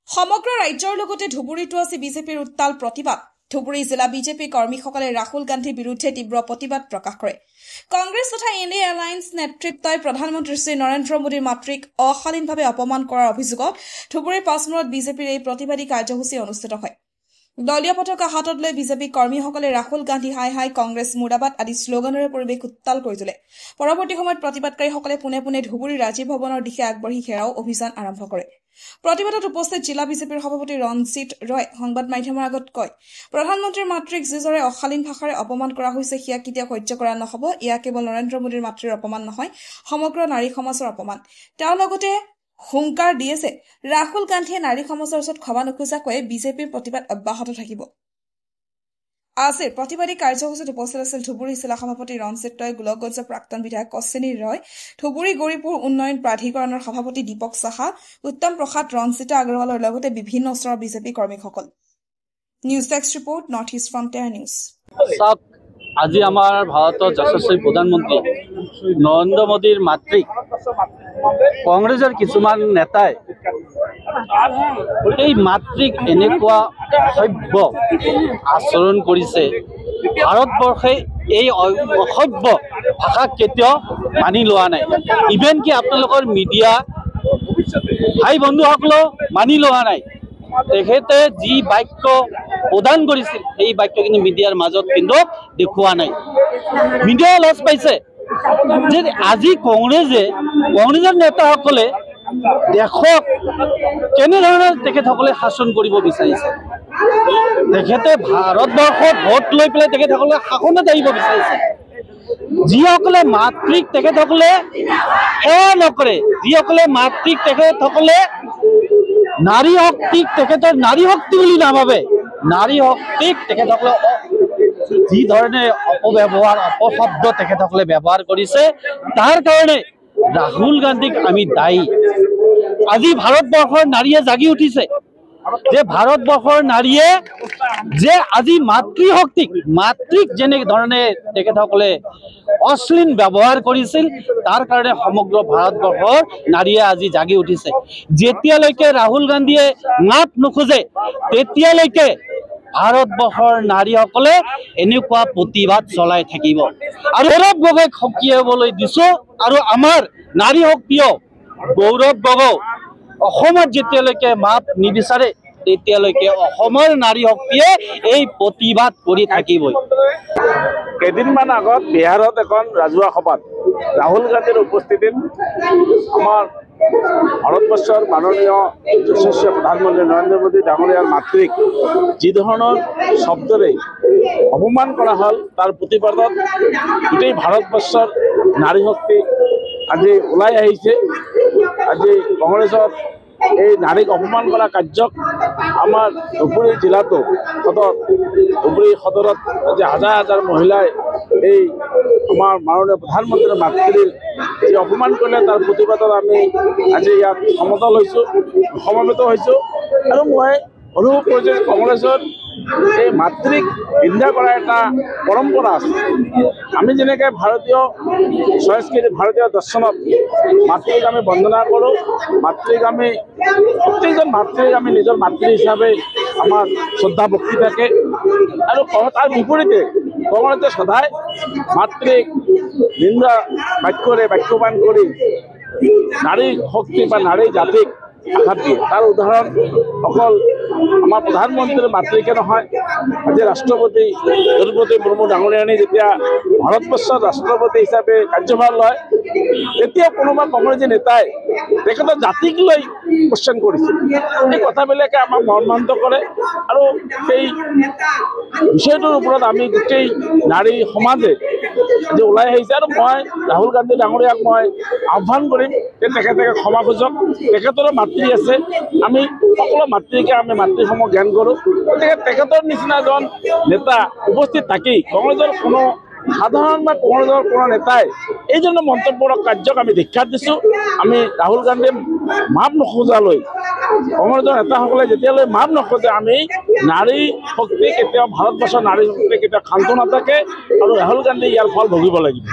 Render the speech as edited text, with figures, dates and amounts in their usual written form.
সমগ্ৰ ৰাজ্যৰ লগতে ধুবুৰীতো আছে বিজেপিৰ উত্তাল প্ৰতিবাদ। ধুবুৰী জিলা বিজেপি কৰ্মীসকলে ৰাহুল গান্ধীৰ বিৰুদ্ধে তীব্ৰ প্ৰতিবাদ প্ৰকাশ কৰে। কংগ্ৰেছ তথা এনডিএ এলায়েন্স নেতৃত্বই প্ৰধানমন্ত্ৰী শ্ৰী নৰেন্দ্ৰ মোদীৰ মাতৃক অশালীনভাৱে অপমান কৰাৰ অভিযোগত ধুবুৰীৰ পাঁচমূৰত বিজেপিৰ এই প্ৰতিবাদী কাৰ্যসূচী অনুষ্ঠিত হয়। দলীয় পতাকা হাতত লৈ বিজেপি কৰ্মীসকলে ৰাহুল গান্ধী হাই হাই কংগ্ৰেছ মুৰ্দাবাদ আদি শ্লোগানেৰে পৰিৱেশ উত্তাল কৰি তোলে। পৰৱৰ্তী সময়ত প্ৰতিবাদকাৰীসকলে পোনে পোনে ধুবুৰী ৰাজীৱ ভৱনৰ দিশে আগবাঢ়ি ঘেৰাও অভিযান আৰম্ভ কৰে। প্ৰতিবাদত উপস্থিত জিলা বিজেপিৰ সভাপতি ৰঞ্জিত ৰয় সংবাদ মাধ্যমৰ আগত কয়, প্ৰধানমন্ত্ৰীৰ মাতৃক যিদৰে অশালীন ভাষাৰে অপমান কৰা হৈছে সেয়া কেতিয়াও সহ্য কৰা নহ'ব। এয়া কেৱল নৰেন্দ্ৰ মোদীৰ মাতৃৰ অপমান নহয়, সমগ্ৰ নাৰী সমাজৰ অপমান। তেওঁ লগতে হুংকাৰ দিয়েছে ৰাহুল গান্ধীয়ে নাৰী সমাজৰ ওচৰত ক্ষমা নোখোজাকৈ বিজেপিৰ প্ৰতিবাদ অব্যাহত থাকিব। আজিৰ প্ৰতিবাদী কাৰ্যসূচীত উপস্থিত আছিল ধুবুৰী জিলা সভাপতি ৰঞ্জিত ৰয়, গোলকগঞ্জৰ প্ৰাক্তন বিধায়ক অশ্বিনী ৰয়, ধুবুৰী গৌৰীপুৰ উন্নয়ন প্ৰাধিকৰণৰ সভাপতি দীপক সাহা, উত্তম প্ৰসাদ, ৰঞ্জিতা আগৰৱালৰ লগতে বিভিন্ন স্তৰৰ বিজেপি কৰ্মীসকল। News desk report, north east frontier news. আজি আমাৰ ভাৰতৰ যশস্বী প্ৰধানমন্ত্ৰী নৰেন্দ্ৰ মোদীৰ মাতৃক কংগ্ৰেছৰ কিছুমান নেতাই এই মাতৃক এনেকুৱা অসভ্য আচৰণ কৰিছে। ভাৰতবৰ্ষে এই অসভ্য ভাষাক কেতিয়াও মানি লোৱা নাই। ইভেন কি আপোনালোকৰ মিডিয়া ভাই বন্ধুসকলেও মানি লোৱা নাই। তেখেতে যি বাক্য প্ৰদান কৰিছিল সেই বাক্য কিন্তু মিডিয়াৰ মাজত কিন্তু দেখুওৱা নাই। মিডিয়াই লাজ পাইছে যে আজি কংগ্ৰেছৰ নেতাসকলে দেশক কেনেধৰণে তেখেতসকলে শাসন কৰিব বিচাৰিছে। তেখেতে ভাৰতবৰ্ষত ভোট লৈ পেলাই তেখেতসকলে শাসনত আহিব বিচাৰিছে। যিসকলে মাতৃক তেখেতসকলে সেৱা নকৰে, যিসকলে মাতৃক তেখেতসকলে নাৰী শক্তিক তেখেতৰ নাৰী শক্তি বুলি নাভাবে, নাৰী শক্তিক তেখেতসকলে যি ধৰণে অপব্যৱহাৰ অপশব্দ তেখেতসকলে ব্যৱহাৰ কৰিছে, তাৰ কাৰণে ৰাহুল গান্ধীক আমি দায়ী। আজি ভাৰতবৰ্ষৰ নাৰীয়ে জাগি উঠিছে যে ভাৰতবৰ্ষৰ নাৰীয়ে যে আজি মাতৃক যেনে ধৰণে তেখেতসকলে অশ্লীল ব্যৱহাৰ কৰিছিল, তাৰ কাৰণে সমগ্ৰ ভাৰতবৰ্ষৰ নাৰীয়ে আজি জাগি উঠিছে। যেতিয়ালৈকে ৰাহুল গান্ধীয়ে মাত নোখোজে তেতিয়ালৈকে ভাৰতবৰ্ষৰ নাৰীসকলে এনেকুৱা প্ৰতিবাদ চলাই থাকিব। আৰু গৌৰৱ গগৈক সকীয়াবলৈ দিছো, আৰু আমাৰ নাৰী শক্তিও গৌৰৱ গগৈ অসমত যেতিয়ালৈকে মাত নিবিচাৰে তেতিয়ালৈকে অসমৰ নাৰী শক্তিয়ে এই প্ৰতিবাদ কৰি থাকিবই। কেইদিনমান আগত বিহাৰত এখন ৰাজহুৱা সভাত ৰাহুল গান্ধীৰ উপস্থিতিত আমাৰ ভাৰতবৰ্ষৰ মাননীয় যশস্বী প্ৰধানমন্ত্ৰী নৰেন্দ্ৰ মোদী ডাঙৰীয়াৰ মাতৃক যি ধৰণৰ শব্দৰে অপমান কৰা হ'ল, তাৰ প্ৰতিবাদত গোটেই ভাৰতবৰ্ষৰ নাৰী শক্তি আজি ওলাই আহিছে। আজি কংগ্ৰেছৰ এই নাৰীক অপমান কৰা কাৰ্যক আমাৰ ধুবুৰী জিলাতো ধুবুৰী সদৰত আজি হাজাৰ হাজাৰ মহিলাই এই আমাৰ মাননীয় প্ৰধানমন্ত্ৰীৰ মাতৃৰ যি অপমান কৰিলে তাৰ প্ৰতিবাদত আমি আজি ইয়াত সমবেত হৈছোঁ। আৰু মই অনুভৱ কৰোঁ যে কংগ্ৰেছৰ এই মাতৃক নিন্দা কৰা এটা পৰম্পৰা আছে। আমি যেনেকৈ ভাৰতীয় সংস্কৃতি ভাৰতীয় দৰ্শনত মাতৃক আমি বন্দনা কৰোঁ, মাতৃক আমি প্ৰত্যেকজন মাতৃক আমি নিজৰ মাতৃ হিচাপে আমাৰ শ্ৰদ্ধা ভক্তি থাকে। আৰু তাৰ বিপৰীতে কংগ্ৰেছে সদায় মাতৃক নিন্দা বাক্যবান কৰি নাৰী শক্তি বা নাৰী জাতিক আঘাত দিয়ে। তাৰ উদাহৰণ অকল আমাৰ প্ৰধানমন্ত্ৰীৰ মাতৃকে নহয়, আজি ৰাষ্ট্ৰপতি দ্ৰৌপদী মুৰ্মু ডাঙৰীয়ানী যেতিয়া ভাৰতবৰ্ষৰ ৰাষ্ট্ৰপতি হিচাপে কাৰ্যভাৰ লয়, তেতিয়া কোনোবা কংগ্ৰেছী নেতাই তেখেতৰ জাতিক লৈ কোৱেশ্যন কৰিছিল। এই কথাবিলাকে আমাক মৰ্মাহত কৰে। আৰু সেই বিষয়টোৰ ওপৰত আমি গোটেই নাৰী সমাজে আজি ওলাই আহিছে। আৰু মই ৰাহুল গান্ধী ডাঙৰীয়াক মই আহ্বান কৰিম যে তেখেতে ক্ষমা খোজক। তেখেতৰো মাতৃ আছে, আমি সকলো মাতৃকে আমি মাতৃসমূহ জ্ঞান কৰোঁ। গতিকে তেখেতৰ নিচিনা এজন নেতা উপস্থিত থাকি কংগ্ৰেছৰ কোনো সাধাৰণ বা কংগ্ৰেছৰ কোনো নেতাই এই ধৰণৰ মন্তব্যৰ কাৰ্যক আমি ধিক্ষাৰ দিছোঁ। আমি ৰাহুল গান্ধীয়ে মাপ নোখোজালৈ কংগ্ৰেছৰ নেতাসকলে যেতিয়ালৈ মাপ নোখোজে আমি নাৰী শক্তি কেতিয়াও ভাৰতবৰ্ষৰ নাৰী শক্তি কেতিয়াও ক্ষান্ত নাথাকে, আৰু ৰাহুল গান্ধী ইয়াৰ ফল ভুগিব লাগিব।